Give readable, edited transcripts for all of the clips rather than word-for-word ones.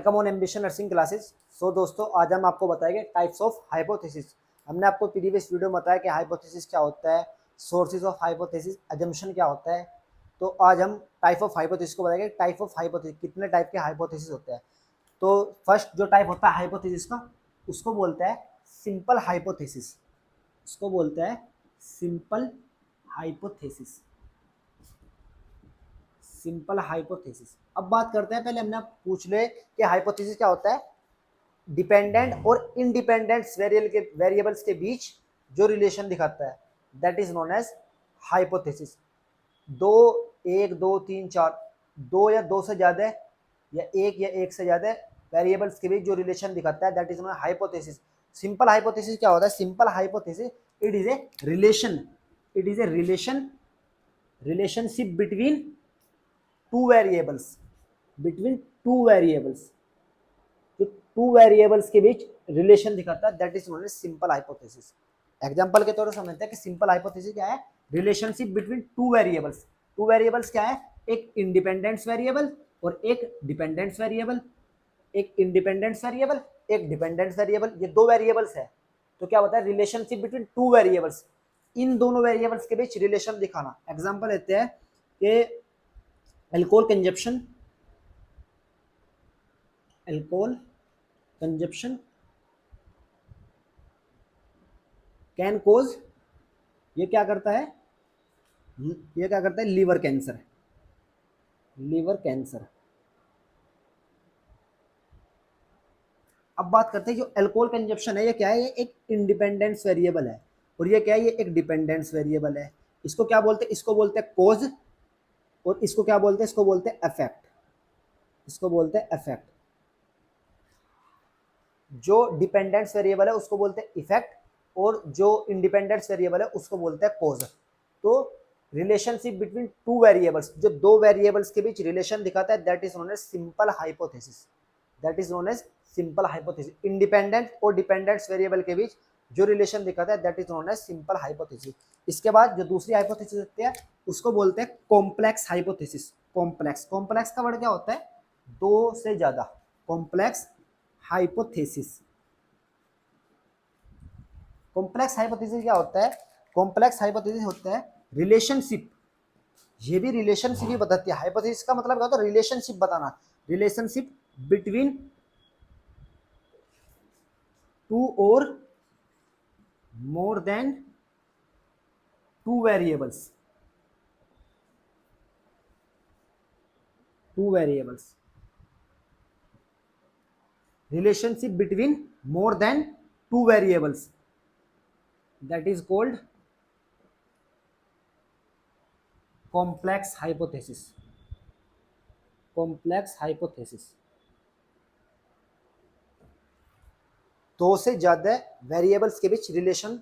Welcome on Ambition nursing classes. So दोस्तों, आज हम आपको बताएंगे टाइप्स ऑफ हाइपोथेसिस। हमने आपको प्रीवियस वीडियो में बताया कि हाइपोथेसिस क्या होता है, सोर्सेज ऑफ हाइपोथेसिस, अजम्पशन क्या होता है। तो आज हम टाइप ऑफ हाइपोथेसिस को बताएंगे। टाइप ऑफ हाइपोथेसिस, कितने टाइप के हाइपोथेसिस होते हैं। तो फर्स्ट जो टाइप होता है हाइपोथेसिस का, उसको बोलते हैं सिंपल हाइपोथेसिस। उसको बोलते हैं सिंपल हाइपोथेसिस। Simple hypothesis. अब बात करते हैं, पहले हमने आप पूछ ले कि हाइपोथेसिस क्या होता है। डिपेंडेंट और इंडिपेंडेंट वेरिएबल्स के बीच जो रिलेशन दिखाता है, that is known as hypothesis. दो, एक, दो, तीन, चार, दो या दो से ज्यादा या एक से ज्यादा वेरिएबल्स के बीच जो रिलेशन दिखाता है, that is known hypothesis. Simple hypothesis क्या होता है? Simple hypothesis, it is a relation, it is a relationship between two variables, between two variables, जो टू वेरिएबल्स के बीच रिलेशन दिखाता है, that is known as simple hypothesis. Example के तौर पर समझते हैं कि सिंपल हाइपोथेसिस क्या है। Relationship between two variables. Two variables क्या है? एक इंडिपेंडेंस वेरिएबल और एक डिपेंडेंस वेरिएबल। एक इंडिपेंडेंस वेरिएबल, एक डिपेंडेंस वेरिएबल, ये दो वेरिएबल्स है। तो क्या होता है? Relationship between two variables. इन दोनों वेरिएबल्स के बीच रिलेशन दिखाना। एग्जांपल लेते हैं कि alcohol consumption, alcohol consumption can cause, ये क्या करता है? ये क्या करता है? Liver cancer, liver cancer. अब बात करते हैं, जो अल्कोहल कंजप्शन है ये क्या है? ये एक इंडिपेंडेंस वेरिएबल है, और ये क्या है? ये एक डिपेंडेंस वेरिएबल है। इसको क्या बोलते हैं? इसको बोलते हैं कोज, और इसको क्या बोलते हैं? इसको बोलते हैं इफेक्ट। इसको बोलते हैं इफेक्ट। जो डिपेंडेंस वेरिएबल है उसको बोलते हैं इफेक्ट, और जो इंडिपेंडेंस वेरिएबल है उसको बोलते हैं कोज। तो रिलेशनशिप बिटवीन टू वेरिएबल्स, जो दो वेरिएबल्स के बीच रिलेशन दिखाता है, that is known as simple hypothesis. That is known as simple hypothesis. Independent और डिपेंडेंट वेरिएबल के बीच जो रिलेशन दिखाता है, that is known as simple hypothesis. इसके बाद जो दूसरी हाइपोथेसिस होती है उसको बोलते हैं कॉम्प्लेक्स हाइपोथेसिस। कॉम्प्लेक्स, कॉम्प्लेक्स का वर्ड क्या होता है? दो से ज्यादा। Complex hypothesis. कॉम्प्लेक्स हाइपोथेसिस क्या होता है? कॉम्प्लेक्स हाइपोथेसिस होता है रिलेशनशिप। ये भी रिलेशनशिप ही बताती है। हाइपोथेसिस का मतलब क्या होता है? रिलेशनशिप बताना। रिलेशनशिप बिटवीन टू और more then to variables, two variables. Relationship between more then two variables, that is called complex hypothesis. Complex hypothesis. दो से ज्यादा वेरिएबल्स के बीच रिलेशन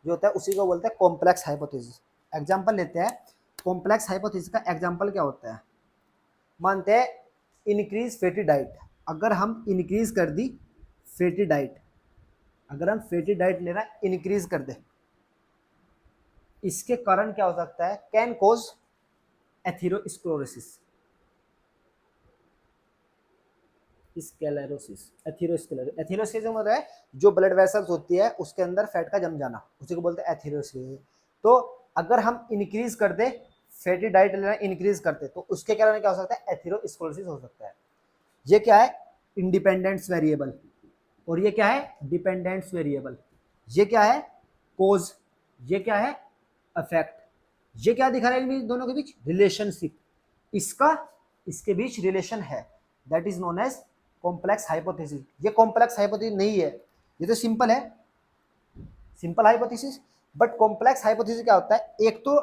जो होता है उसी को बोलते हैं कॉम्प्लेक्स हाइपोथेसिस। एग्जांपल लेते हैं। कॉम्प्लेक्स हाइपोथेसिस का एग्जांपल क्या होता है? मानते हैं इंक्रीज फैटी डाइट। अगर हम इंक्रीज कर दी फैटी डाइट, अगर हम फैटी डाइट लेना इंक्रीज कर दे, इसके कारण क्या हो सकता है? Can cause atherosclerosis, sclerosis, atherosclerosis मतलब है जो ब्लड वेसल्स होती है उसके अंदर फैट का जम जाना, उसी को बोलते हैं एथेरोस्क्लेरोसिस। तो अगर हम इंक्रीज कर दे, फैटी डाइट लेना इंक्रीज करते, तो उसके कारण क्या हो सकता है? एथेरोस्क्लेरोसिस हो सकता है। ये क्या है? इंडिपेंडेंस वेरिएबल, और ये क्या है? Dependence variable. ये क्या है? कोज। ये क्या है? अफेक्ट। ये क्या दिखा रहा है इन दोनों के बीच? रिलेशनशिप। इसका इसके बीच रिलेशन है, that is known as complex hypothesis. ये कॉम्प्लेक्स हाइपोथेसिस नहीं है, ये तो सिंपल है, simple hypothesis. But complex hypothesis क्या होता है? एक तो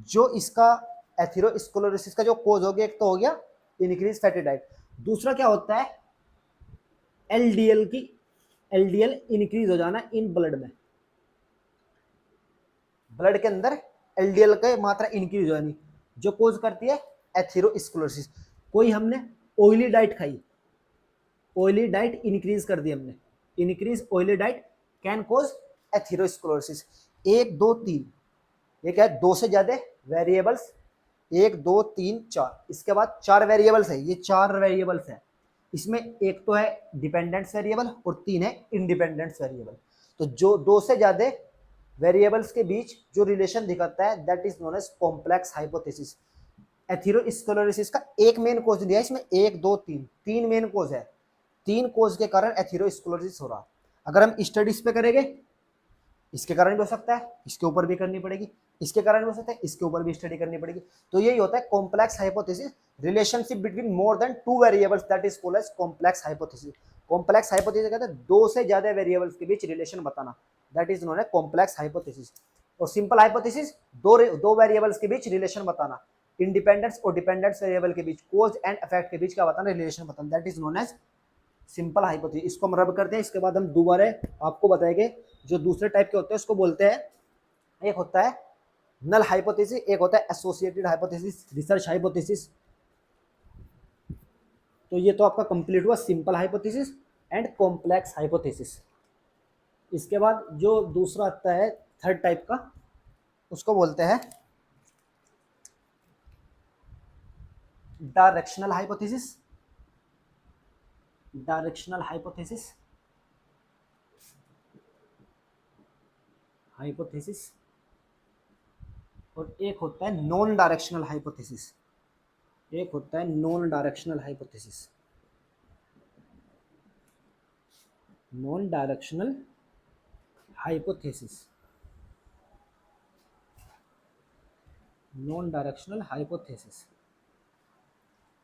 जो इसका एथेरोस्क्लेरोसिस का जो कोज हो गया, एक तो हो गया इंक्रीज फैटी डाइट। दूसरा क्या होता है? एलडीएल की, एलडीएल इंक्रीज हो जाना इन ब्लड में, ब्लड के अंदर एलडीएल की मात्रा इंक्रीज हो जानी, जो कोज करती है एथेरोस्क्लेरोसिस। कोई हमने ऑयली डाइट खाई, ऑयली डाइट इंक्रीज कर दी हमने, increase oily diet can cause atherosclerosis. एक, दो, तीन, ये क्या है? दो से ज्यादा वेरिएबल्स, एक, दो, तीन, चार, इसके बाद चार वेरिएबल्स है, ये चार वेरिएबल्स है। इसमें एक तो है डिपेंडेंस वेरिएबल और 3 है इंडिपेंडेंस वेरिएबल। तो जो 2 से ज्यादा वेरिएबल्स के बीच जो रिलेशन दिखाता है that is known as complex hypothesis. Atherosclerosis का एक मेन कोज दिया है इसमें, 1 2 3 3 मेन कोज है। 3 कोज के कारण एथेरोस्क्लेरोसिस हो रहा। अगर हम स्टडीज पे करेंगे, इसके कारण भी हो सकता है, इसके ऊपर भी करनी पड़ेगी, इसके कारण भी हो सकता है, इसके ऊपर भी स्टडी करनी पड़ेगी। तो यही होता है complex hypothesis, relationship between more than 2 variables, that is called as complex hypothesis. Complex hypothesis कहते हैं 2 से ज्यादा वेरिएबल्स के बीच रिलेशन बताना, that is known as complex hypothesis. और सिंपल हाइपोथेसिस दो वेरिएबल्स के बीच रिलेशन बताना, इंडिपेंडेंस और डिपेंडेंस वेरिएबल के बीच कोज एंड इफेक्ट के बीच क्या बताना, रिलेशन बताना, that is known as simple hypothesis. इसको हम रब करते हैं, इसके बाद हम दोबारा आपको बताएंगे जो दूसरे टाइप के होते हैं उसको बोलते हैं, एक होता है नल हाइपोथेसिस, एक होता है एसोसिएटेड हाइपोथेसिस, रिसर्च हाइपोथेसिस। तो ये तो आपका कंप्लीट हुआ simple hypothesis and complex hypothesis. इसके बाद जो दूसरा आता है थर्ड टाइप का, उसको बोलते हैं directional hypothesis. Directional hypothesis, hypothesis. और एक होता है नॉन डायरेक्शनल हाइपोथेसिस, एक होता है non directional hypothesis. Non directional hypothesis, non directional hypothesis.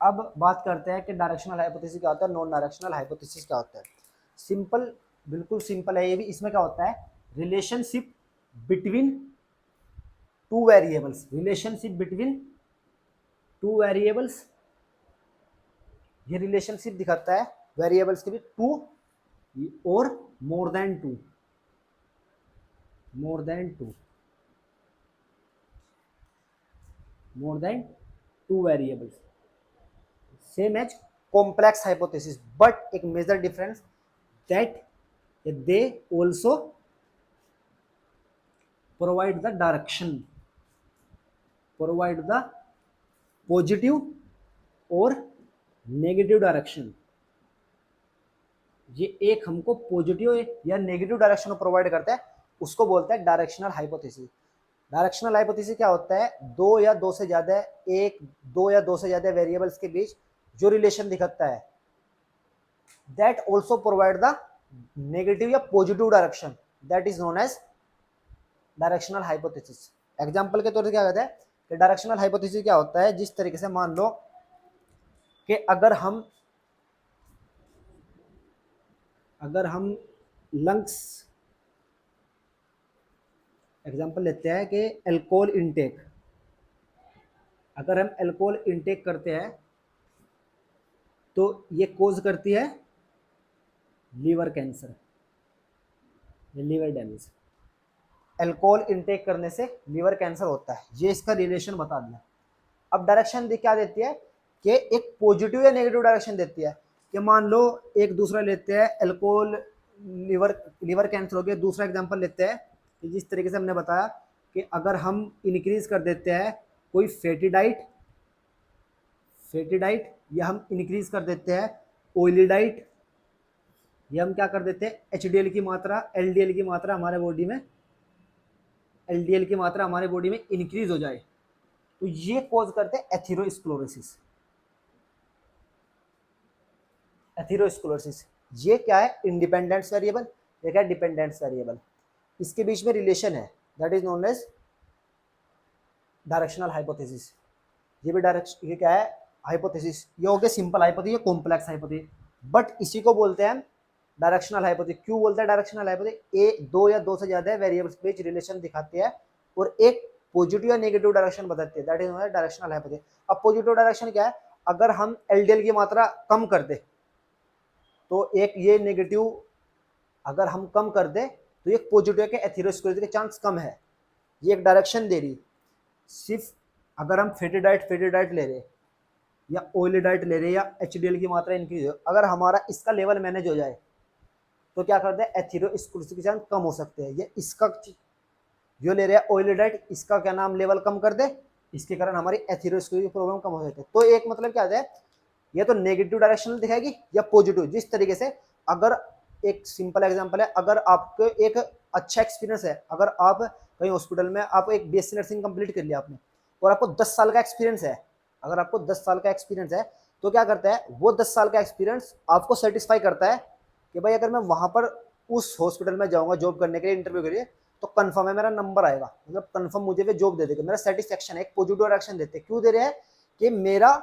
अब बात करते हैं कि डायरेक्शनल हाइपोथेसिस क्या होता है, नॉन डायरेक्शनल हाइपोथेसिस क्या होता है। सिंपल, बिल्कुल सिंपल है ये भी। इसमें क्या होता है, relationship between 2 variables, relationship between 2 variables. ये रिलेशनशिप दिखाता है वेरिएबल्स के बीच 2 और more than 2, more than 2, more than 2 variables, same as complex hypothesis, but एक major difference that they also provide the direction, provide the positive और negative direction. ये एक हमको पॉजिटिव या नेगेटिव डायरेक्शन प्रोवाइड करता है, उसको बोलते हैं डायरेक्शनल हाइपोथेसिस। डायरेक्शनल हाइपोथेसिस क्या होता है, दो या दो से ज्यादा, एक दो या दो से ज्यादा वेरिएबल्स के बीच जो रिलेशन दिखाता है that also provide the negative या positive direction, that is known as directional hypothesis. Example के तौर पर क्या कहते हैं कि डायरेक्शनल हाइपोथेसिस क्या होता है, जिस तरीके से मान लो कि अगर हम लंग्स एग्जांपल लेते हैं कि अल्कोहल इनटेक, अगर हम अल्कोहल इनटेक करते हैं तो ये कोज करती है liver cancer, liver damage. Alcohol intake करने से लीवर कैंसर होता है, ये इसका रिलेशन बता दिया। अब डायरेक्शन क्या देती है कि एक पॉजिटिव या नेगेटिव डायरेक्शन देती है कि मान लो एक दूसरा लेते हैं अल्कोहल लीवर कैंसर हो गया। दूसरा एग्जांपल लेते हैं कि जिस तरीके से हमने बताया कि अगर हम इंक्रीज कर देते हैं कोई फैटी डाइट या हम इंक्रीज कर देते हैं ऑयली डाइट, या हम क्या कर देते हैं एचडीएल की मात्रा, एलडीएल की मात्रा हमारे बॉडी में, एलडीएल की मात्रा हमारे बॉडी में इंक्रीज हो जाए, तो ये कॉज करते हैं एथेरोस्क्लेरोसिस। एथेरोस्क्लेरोसिस ये क्या है, इंडिपेंडेंस वेरिएबल, ये क्या है डिपेंडेंस वेरिएबल, इसके बीच में रिलेशन है, that is known as directional hypothesis. ये भी डायरेक्शन, ये क्या है हाइपोथेसिस, ये हो गया सिंपल हाइपोथेसिस, ये कॉम्प्लेक्स हाइपोथेसिस, बट इसी को बोलते हैं डायरेक्शनल हाइपोथेसिस। क्यों बोलते हैं डायरेक्शनल हाइपोथेसिस, ए दो या दो से ज्यादा वेरिएबल्स के बीच रिलेशन दिखाते हैं और एक पॉजिटिव या नेगेटिव डायरेक्शन बताते हैं, that is known as directional hypothesis. अब पॉजिटिव डायरेक्शन क्या है, अगर हम एलडीएल की मात्रा कम कर दे तो एक ये नेगेटिव, अगर हम कम कर दे तो एक पॉजिटिव के एथेरोस्क्लेरोसिस के चांस कम है, ये एक डायरेक्शन दे रही। सिर्फ अगर हम फैटी डाइट ले रहे या ऑयली डाइट ले रहे या एचडीएल की मात्रा इंक्रीज हो, अगर हमारा इसका लेवल मैनेज हो जाए तो क्या करते हैं एथेरोस्क्लेरोसिस के चांस कम हो सकते हैं। ये इसका जो ले रहे हैं ऑयली डाइट, इसका क्या नाम लेवल कम कर दे, इसके कारण हमारी एथेरोस्क्लेरोसिस प्रॉब्लम कम हो जाती है। तो एक मतलब क्या आता है या तो नेगेटिव डायरेक्शनल दिखाएगी या पॉजिटिव। जिस तरीके से, अगर एक सिंपल एग्जांपल है, अगर आपको एक अच्छा एक्सपीरियंस है, अगर आप कहीं हॉस्पिटल में आप एक बीएससी नर्सिंग कंप्लीट कर लिया आपने और आपको 10 साल का एक्सपीरियंस है, अगर आपको 10 साल का एक्सपीरियंस है तो क्या करता है वो 10 साल का एक्सपीरियंस आपको सेटिस्फाई करता है कि भाई अगर मैं वहां पर उस हॉस्पिटल में जाऊंगा जॉब करने के लिए, इंटरव्यू के लिए, तो कंफर्म है मेरा नंबर आएगा, मतलब कंफर्म मुझे वे जॉब दे देगा, मेरा सेटिस्फेक्शन है, एक पॉजिटिव डायरेक्शन देते हैं। क्यों दे रहे हैं कि मेरा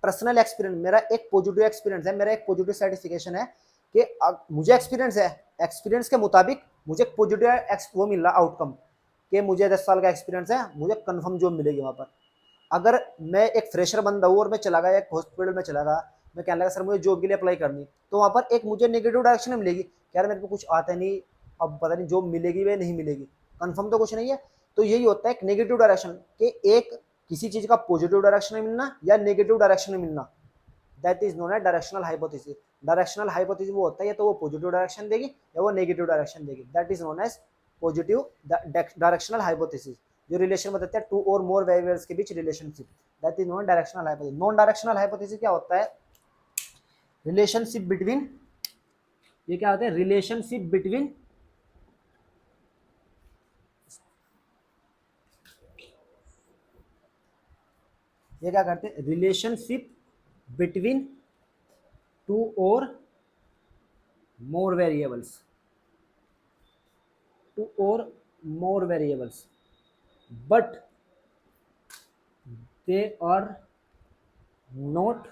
पर्सनल एक्सपीरियंस, मेरा एक पॉजिटिव एक्सपीरियंस है, मेरा एक पॉजिटिव सर्टिफिकेशन है कि मुझे एक्सपीरियंस है, एक्सपीरियंस के मुताबिक मुझे पॉजिटिव वो मिल रहा आउटकम कि मुझे 10 साल का एक्सपीरियंस है, मुझे कंफर्म जॉब मिलेगी वहां पर। अगर मैं एक फ्रेशर बंदा हूँ और मैं चला गया एक हॉस्पिटल में चला गया, मैं कहने लगा सर मुझे जॉब के लिए अप्लाई करनी, तो वहां पर एक मुझे नेगेटिव डायरेक्शन में मिलेगी कि यार मेरे को कुछ आता नहीं, अब पता नहीं जॉब मिलेगी या नहीं मिलेगी, कंफर्म तो कुछ नहीं है। तो यही होता है एक नेगेटिव डायरेक्शन कि एक किसी चीज का पॉजिटिव डायरेक्शन में मिलना या नेगेटिव डायरेक्शन में मिलना, that is known as directional hypothesis. Directional hypothesis वो होता है या तो वो पॉजिटिव डायरेक्शन देगी या वो नेगेटिव डायरेक्शन देगी, that is known as positive directional hypothesis. जो रिलेशन बताते हैं टू और मोर वेरिएबल्स के बीच relationship, that is non directional hypothesis. Non directional hypothesis क्या होता है? रिलेशनशिप बिटवीन, ये क्या होता है? रिलेशनशिप बिटवीन ये क्या करते हैं? रिलेशनशिप बिटवीन टू और मोर वेरिएबल्स, टू और more variables, but they are not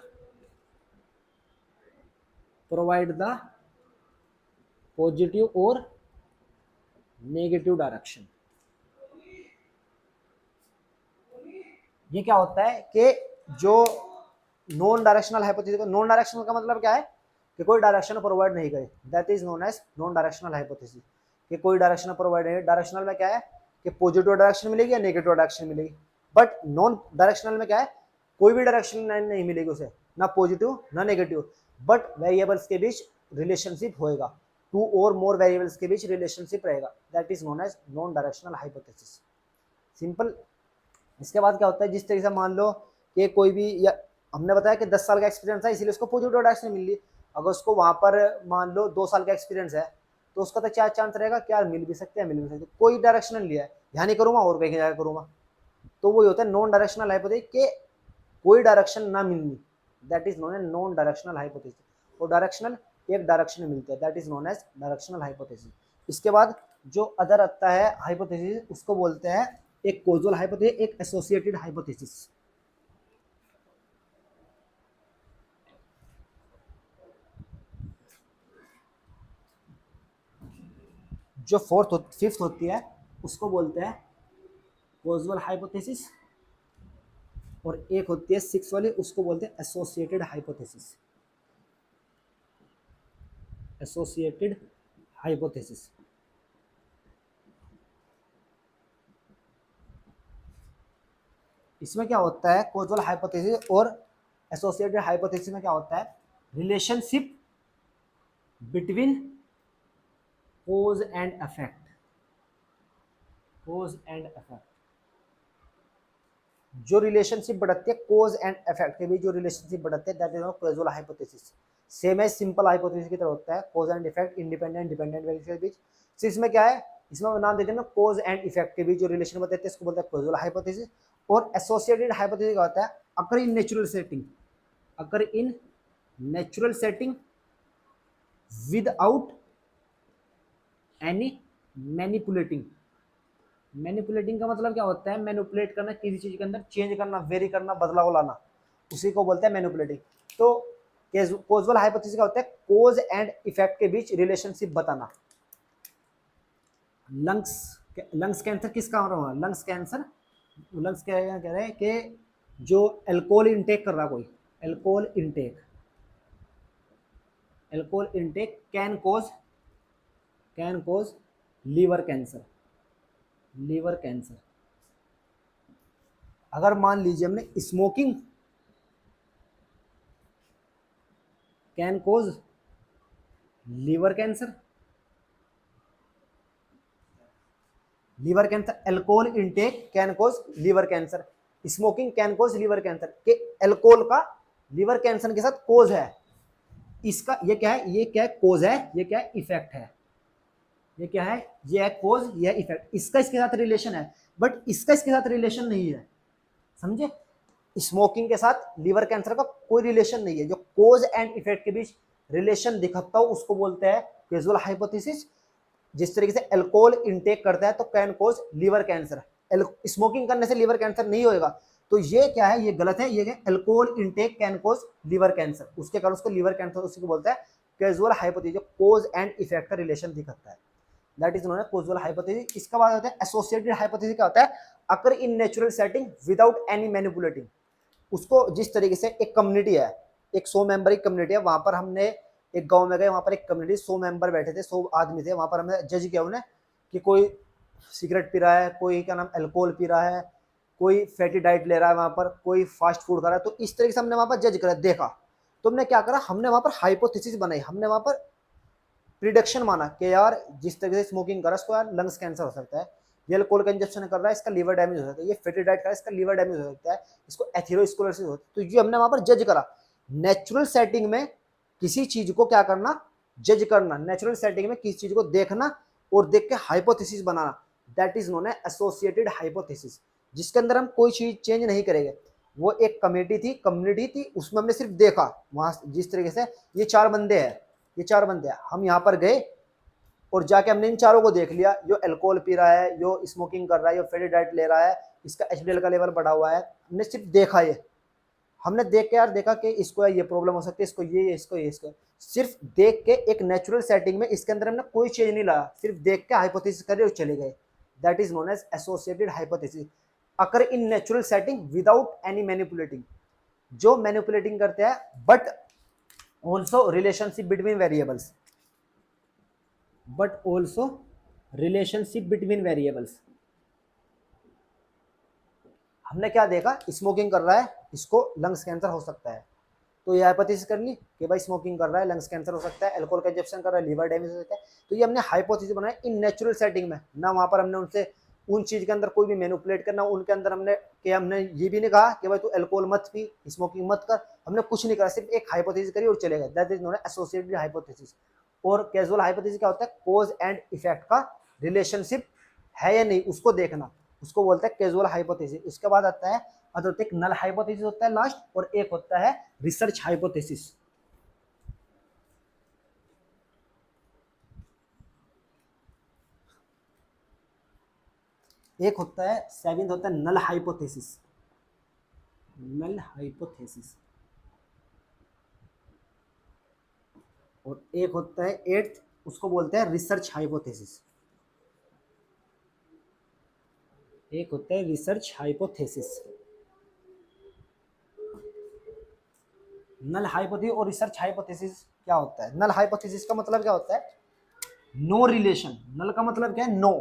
provide the positive or negative direction। ये क्या होता है कि जो non directional hypothesis, non directional का मतलब क्या है कि कोई डायरेक्शन प्रोवाइड नहीं करे, that is known as non directional hypothesis. कि कोई डायरेक्शन प्रोवाइड नहीं, डायरेक्शनल में क्या है कि पॉजिटिव डायरेक्शन मिलेगी या नेगेटिव डायरेक्शन मिलेगी, बट नॉन डायरेक्शनल में क्या है कोई भी डायरेक्शन नहीं मिलेगी उसे, ना पॉजिटिव ना नेगेटिव, बट वेरिएबल्स के बीच रिलेशनशिप होएगा, टू और मोर वेरिएबल्स के बीच रिलेशनशिप रहेगा, that is known as non directional hypothesis. Simple. इसके बाद क्या होता है, जिस तरीके से मान लो कि कोई भी, या हमने बताया कि 10 साल का एक्सपीरियंस है इसलिए उसको पॉजिटिव डायरेक्शन मिल रही, अगर उसको वहां पर मान लो 2 साल का एक्सपीरियंस है तो उसका तो क्या चांस रहेगा कि यार मिल भी सकते हैं मिल भी सकते, कोई डायरेक्शन नहीं लिया है, यहाँ नहीं करूंगा और कहीं जाकर करूंगा, तो वही होता है नॉन डायरेक्शनल हाइपोथेसिस के कोई डायरेक्शन ना मिलनी, that is known as non directional hypothesis. और डायरेक्शनल एक डायरेक्शन में मिलता है, that is known as directional hypothesis. इसके बाद जो अदर आता है हाइपोथेसिस, उसको बोलते हैं एक कोजल हाइपोथेसिस, एक एसोसिएटेड हाइपोथेसिस। जो फिफ्थ होती है उसको बोलते हैं कोजल हाइपोथेसिस, और एक होती है सिक्स वाली उसको बोलते हैं एसोसिएटेड हाइपोथेसिस, एसोसिएटेड हाइपोथेसिस। इसमें क्या होता है कोजल हाइपोथेसिस और एसोसिएटेड हाइपोथेसिस में क्या होता है, relationship between cause and effect, cause and effect, जो रिलेशनशिप बढ़ती है कोज एंड इफेक्ट के बीच जो रिलेशनशिप बढ़ती है, that is causal hypothesis. Same है सिंपल हाइपोथेसिस की तरह होता है, cause and effect independent dependent variables के बीच। तो इसमें क्या है, इसमें नाम देते हैं ना कोज एंड इफेक्ट के बीच जो रिलेशन बताते हैं इसको बोलते हैं कोजल हाइपोथेसिस। और एसोसिएटेड हाइपोथेसिस क्या होता है, occur in natural setting, occur in natural setting without any manipulating. Manipulating का मतलब क्या होता है, मैनिपुलेट करना, किसी चीज के अंदर चेंज करना, वेरी करना, बदलाव लाना, उसी को बोलते हैं मैनिपुलेटिंग। तो कोजल हाइपोथेसिस का होता है कोज एंड इफेक्ट के बीच रिलेशनशिप बताना। लंग्स लंग्स कैंसर किसका हो रहा है, लंग्स कैंसर, लंग्स क्या कह रहे हैं कि जो एल्कोहल इंटेक कर रहा कोई, alcohol intake, alcohol intake can cause liver cancer, liver cancer. अगर मान लीजिए हमने smoking can cause liver cancer, liver cancer, alcohol intake can cause liver cancer, smoking can cause liver cancer, के एल्कोहल का liver cancer के साथ कोज है, इसका ये क्या है, ये क्या है कोज है, ये क्या है इफेक्ट है, ये क्या है, ये है कोज, ये है इफेक्ट, इसका इसके साथ रिलेशन है, बट इसका इसके साथ रिलेशन नहीं है, समझे। स्मोकिंग के साथ लीवर कैंसर का कोई रिलेशन नहीं है, जो कोज एंड इफेक्ट के बीच रिलेशन दिखता हो उसको बोलते हैं कैजुअल हाइपोथेसिस। जिस तरीके से अल्कोहल इनटेक करता है तो can cause liver cancer, smoking करने से लीवर कैंसर नहीं होएगा, तो ये क्या है, ये गलत है, ये क्या alcohol intake can cause liver cancer, उसके कारण उसको लीवर कैंसर उसी को बोलता है कैजुअल हाइपोथेसिस, जो कोज एंड इफेक्ट का रिलेशन दिखाता है, that is known as casual hypothesis. इसका बाद होता है एसोसिएटेड हाइपोथेसिस, क्या होता है, occur in natural setting without any manipulating. उसको जिस तरीके से एक कम्युनिटी है, एक 100 मेंबर की कम्युनिटी है, वहां पर हमने एक गांव में गए, वहां पर एक कम्युनिटी 100 मेंबर बैठे थे, 100 आदमी थे, वहां पर हमने जज किया उन्हें कि कोई सिगरेट पी रहा है, कोई क्या नाम अल्कोहल पी रहा है, कोई फैटी डाइट ले रहा है, वहां पर कोई फास्ट फूड खा रहा है, तो इस तरीके से हमने वहां पर जज करा, देखा, तो हमने क्या करा, हमने वहां पर हाइपोथेसिस बनाई, हमने वहां पर प्रिडिक्शन माना कि यार जिस तरीके से स्मोकिंग कर रहा है इसको यार लंग्स कैंसर हो सकता है, ये अल्कोहल कंजप्शन कर रहा है इसका लीवर डैमेज हो सकता है, ये फैटी डाइट कर रहा है इसका लीवर डैमेज हो सकता है, इसको एथेरोस्क्लेरोसिस हो सकता है, तो ये हमने वहां पर जज करा। नेचुरल सेटिंग में किसी चीज को क्या करना, जज करना, नेचुरल सेटिंग में किसी चीज को देखना और देख के hypothesis banana, that is known है एसोसिएटेड हाइपोथेसिस, जिसके अंदर हम कोई चीज चेंज नहीं करेंगे। वो एक कम्युनिटी थी, उसमें हमने सिर्फ देखा, वहां जिस तरीके से ये 4 बंदे हैं, ये 4 बंदे हैं, हम यहाँ पर गए और जाके हमने इन चारों को देख लिया, जो अल्कोहल पी रहा है, जो स्मोकिंग कर रहा है, जो फैटी डाइट ले रहा है, इसका एचडीएल का लेवल बढ़ा हुआ है, हमने सिर्फ देखा, ये हमने देख के यार देखा कि इसको ये प्रॉब्लम हो सकती है, इसको ये इसको ये इसको, सिर्फ देख के एक नेचुरल सेटिंग में इसके अंदर हमने कोई चेंज नहीं लाया, सिर्फ देख के हाइपोथेसिस करे और चले गए, that is known as associated hypothesis, occur in natural setting without any manipulating, जो मैनिपुलेटिंग करते हैं, but also relationship between variables, but also relationship between variables. हमने क्या देखा, स्मोकिंग कर रहा है, इसको लंग्स कैंसर हो सकता है, तो ये हाइपोथेसिस कर ली कि भाई स्मोकिंग कर रहा है लंग्स कैंसर हो सकता है, अल्कोहल कंजप्शन कर रहा है लीवर डैमेज हो सकता है, तो ये हमने हाइपोथेसिस बनाया इन नेचुरल सेटिंग में, ना वहां पर हमने उनसे उन चीज के अंदर कोई भी मैनिपुलेट करना, उनके अंदर हमने ये भी नहीं कहा कि भाई तू अल्कोहल मत पी, स्मोकिंग मत कर, हमने कुछ नहीं करा, सिर्फ एक हाइपोथेसिस करी और चले गए, that is known associated hypothesis. और कैजुअल हाइपोथेसिस क्या होता है, कोज एंड इफेक्ट का रिलेशनशिप है या नहीं उसको देखना, उसको बोलते हैं कैजुअल हाइपोथेसिस। इसके बाद आता है एक नल हाइपोथेसिस होता है लास्ट, और एक होता है रिसर्च हाइपोथेसिस। एक होता है 7th होता है नल हाइपोथेसिस, नल हाइपोथेसिस, और एक होता है 8th, उसको बोलते हैं रिसर्च हाइपोथेसिस, एक होता है रिसर्च हाइपोथेसिस। नल हाइपोथेसिस और रिसर्च हाइपोथेसिस क्या होता है, नल हाइपोथेसिस का मतलब क्या होता है, नो रिलेशन, नल का मतलब क्या है, नो,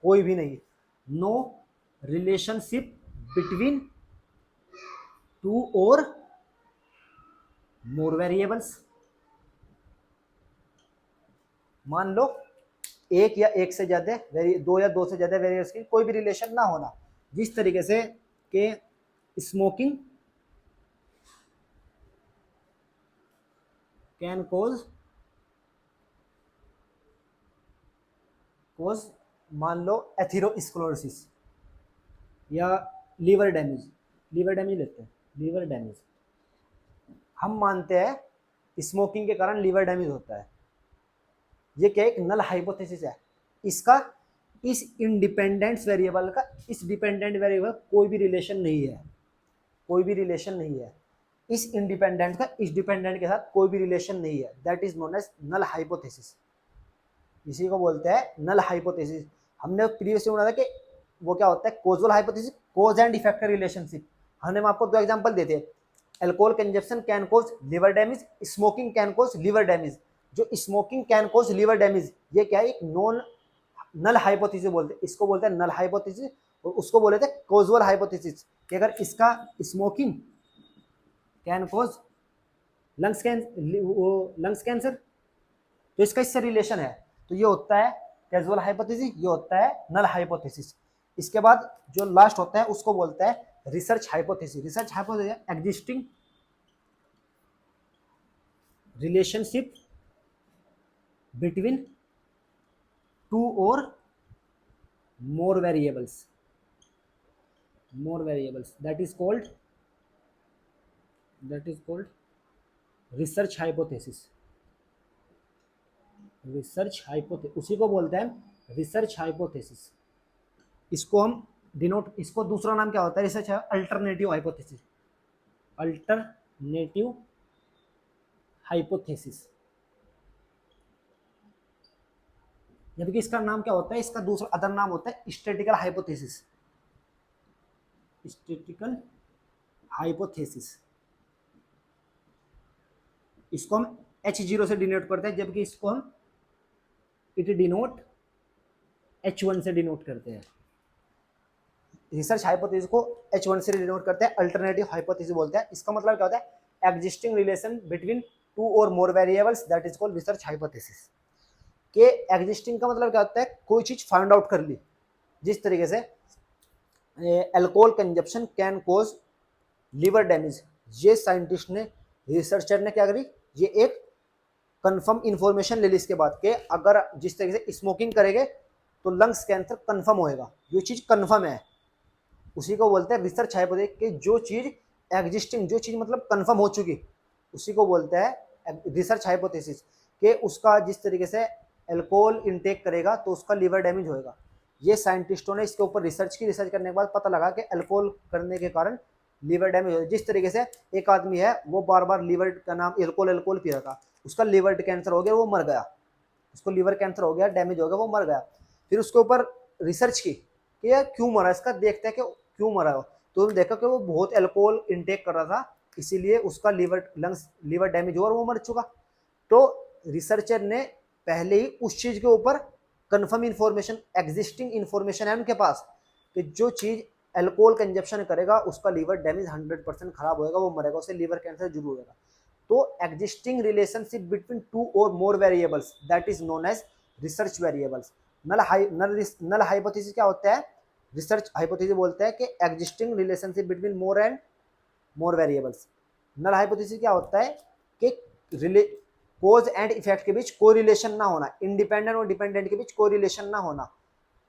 कोई भी नहीं, नो रिलेशनशिप बिटवीन 2 और मोर वेरिएबल्स। मान लो एक या एक से ज्यादा 2 या 2 से ज्यादा वेरिएबल्स की कोई भी रिलेशन ना होना, जिस तरीके से कि स्मोकिंग कैन कोज मान लो एथेरोस्क्लेरोसिस या लीवर डैमेज, लेते हैं, लीवर डैमेज हम मानते हैं स्मोकिंग के कारण लीवर डैमेज होता है, ये क्या एक नल हाइपोथेसिस है। इसका इस इंडिपेंडेंट वेरिएबल का इस डिपेंडेंट वेरिएबल कोई भी रिलेशन नहीं है, कोई भी रिलेशन नहीं है, इस इंडिपेंडेंट का इस डिपेंडेंट के साथ कोई भी रिलेशन नहीं है, that is known as null hypothesis, इसी को बोलते हैं नल हाइपोथेसिस। हमने प्रीवियसली बोला था कि वो क्या होता है, causal hypothesis, cause and effect का रिलेशनशिप। हमने आपको 2 एग्जांपल देते हैं, alcohol consumption can cause liver damage, smoking can cause liver damage. जो smoking can cause liver damage, ये क्या है, एक नॉन नल हाइपोथेसिस बोलते हैं, इसको बोलते हैं नल हाइपोथेसिस, और उसको बोले थे कोजुअल हाइपोथेसिस, कि अगर इसका smoking can cause lungs cancer, तो इसका इससे रिलेशन है, तो ये होता है कैजुअल हाइपोथेसिस, ये होता है नल हाइपोथेसिस। इसके बाद जो लास्ट होता है उसको बोलते हैं research hypothesis. Research hypothesis existing relationship between two और more variables, that is called research hypothesis. उसी को बोलते हैं रिसर्च हाइपोथेसिस। इसको हम डिनोट, इसको दूसरा नाम क्या होता है research alternative hypothesis, alternative hypothesis. जबकि इसका नाम क्या होता है, इसका दूसरा अदर नाम होता है स्टैटिकल हाइपोथेसिस, स्टैटिकल हाइपोथेसिस। इसको हम H0 से डिनोट करते हैं, जबकि इसको हम इट डिनोट H1 से डिनोट करते हैं। रिसर्च हाइपोथेसिस को H1 से डिनोट करते हैं, अल्टरनेटिव हाइपोथेसिस बोलते हैं। इसका मतलब क्या होता है, एग्जिस्टिंग रिलेशन बिटवीन टू और more variables, that is called research hypothesis. के एग्जिस्टिंग का मतलब क्या होता है, कोई चीज फाइंड आउट कर ली, जिस तरीके से alcohol consumption can cause liver damage. ये साइंटिस्ट ने, रिसर्चर ने क्या करी, ये एक कंफर्म इंफॉर्मेशन ले ली इसके बाद के अगर जिस तरीके से स्मोकिंग करेंगे तो लंग्स कैंसर कंफर्म होएगा, ये चीज कंफर्म है। उसी को बोलते हैं रिसर्च हाइपोथेसिस कि जो चीज एग्जिस्टिंग, जो चीज मतलब कंफर्म हो चुकी, उसी को बोलते हैं रिसर्च हाइपोथेसिस। कि उसका जिस तरीके से अल्कोहल इनटेक करेगा तो उसका लिवर डैमेज होएगा। ये साइंटिस्टों ने इसके ऊपर रिसर्च की, रिसर्च करने के बाद पता लगा कि अल्कोहल करने के कारण लिवर डैमेज हो। जिस तरीके से एक आदमी है वो बार बार लिवर का नाम अल्कोहल पी रहा था, उसका लिवर कैंसर हो गया, वो मर गया, उसको लिवर कैंसर हो गया, डैमेज हो गया, वो मर गया। फिर उसके ऊपर रिसर्च की कि यार क्यों मरा, इसका देखते हैं कि क्यों मरा हो। तो उन्होंने देखा कि वो बहुत अल्कोहल इनटेक कर रहा था, इसीलिए उसका लिवर डैमेज हुआ और वो मर चुका। तो रिसर्चर ने पहले ही उस चीज के ऊपर कंफर्म इंफॉर्मेशन, एग्जिस्टिंग इंफॉर्मेशन है उनके पास कि जो चीज अल्कोहल कंजप्शन करेगा उसका लिवर डैमेज 100% खराब होएगा, वो मरेगा, उसे लिवर कैंसर जरूर होगा। तो एग्जिस्टिंग रिलेशनशिप बिटवीन टू और more variables, that is known as research variables. Null hypothesis क्या होता है, रिसर्च हाइपोथेसिस बोलते हैं कि existing relationship between more and more variables. Null hypothesis क्या होता है कि कोज एंड इफेक्ट के बीच कोई रिलेशन ना होना, इंडिपेंडेंट और डिपेंडेंट के बीच कोई रिलेशन ना होना,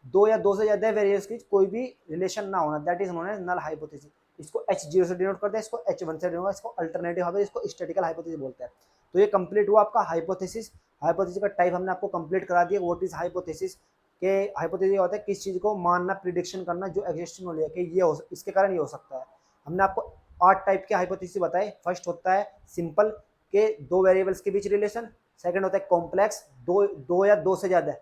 दो या दो से ज्यादा वेरिएबल्स के बीच कोई भी रिलेशन ना होना, that is known as null hypothesis. इसको H0 से डिनोट करते हैं, इसको H1 से डिनोट, इसको अल्टरनेटिव हाइपोथेसिस, इसको स्टैटिकल हाइपोथेसिस बोलते हैं। तो ये कंप्लीट हुआ आपका हाइपोथेसिस। हाइपोथेसिस का टाइप हमने आपको कंप्लीट करा दिया, व्हाट इज हाइपोथेसिस। के हाइपोथेसिस होता है किस चीज को मानना, प्रिडिक्शन करना जो एग्जिस्टिंग हो लिया कि ये हो, इसके कारण ये हो सकता है। हमने आपको 8 टाइप के हाइपोथेसिस बताए। फर्स्ट होता है सिंपल के दो वेरिएबल्स के बीच रिलेशन, सेकंड होता है कॉम्प्लेक्स, दो या दो से ज्यादा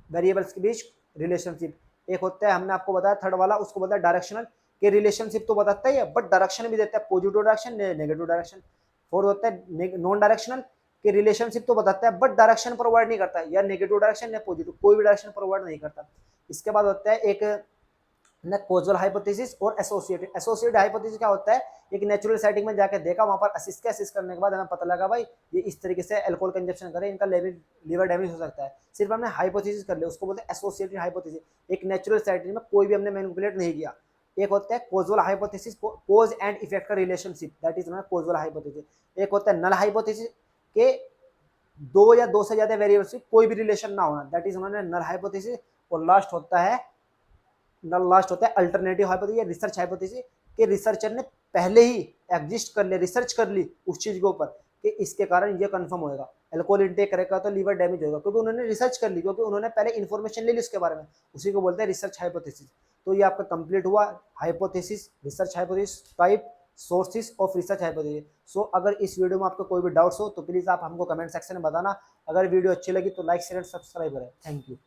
वेरिएबल्स के बीच रिलेशनशिप, एक होता है हमने आपको बताया थर्ड वाला, उसको बताया डायरेक्शनल के रिलेशनशिप तो बताता ही है बट डायरेक्शन भी देता है, positive direction, negative direction. Fourth होता है नॉन डायरेक्शनल के रिलेशनशिप तो बताता है बट डायरेक्शन प्रोवाइड नहीं करता, या नेगेटिव डायरेक्शन या पॉजिटिव, कोई भी डायरेक्शन प्रोवाइड नहीं करता। इसके बाद होता है एक कॉजल हाइपोथेसिस और एसोसिएटेड। एसोसिएटेड हाइपोथेसिस क्या होता है, एक नेचुरल सेटिंग में जाके देखा, वहां पर असिस्ट करने के बाद हमें पता लगा भाई ये इस तरीके से अल्कोहल कंजप्शन करे, इनका लिवर डैमेज हो सकता है, सिर्फ हमने हाइपोथेसिस कर लिया, उसको बोलते हैं एसोसिएटेड हाइपोथेसिस। एक नेचुरल सेटिंग में कोई भी हमने मैनिपुलेट नहीं किया। एक होता है causal hypothesis, cause and effect का relationship, that is known causal hypothesis. एक होता है नल हाइपोथेसिस के दो या दो से ज्यादा वेरिएबल्स की कोई भी रिलेशन ना होना, that is known null hypothesis. और लास्ट होता है अल्टरनेटिव हाइपोथेसिस या रिसर्च हाइपोथेसिस कि रिसर्चर ने पहले ही एग्जिस्ट कर लिया, रिसर्च कर ली उस चीज के ऊपर कि इसके कारण ये कंफर्म होएगा, अल्कोहल इंटेक करेगा तो लिवर डैमेज होगा, क्योंकि उन्होंने रिसर्च कर ली, क्योंकि उन्होंने पहले इन्फॉर्मेशन ले ली उसके बारे में, उसी को बोलते हैं रिसर्च हाइपोथेसिस। तो ये आपका कंप्लीट हुआ hypothesis, research hypothesis, type, sources of research hypothesis. So अगर इस वीडियो में आपको कोई भी डाउट्स हो तो प्लीज आप हमको कमेंट सेक्शन में बताना। अगर वीडियो अच्छी लगी तो लाइक शेयर एंड सब्सक्राइब करें। Thank you.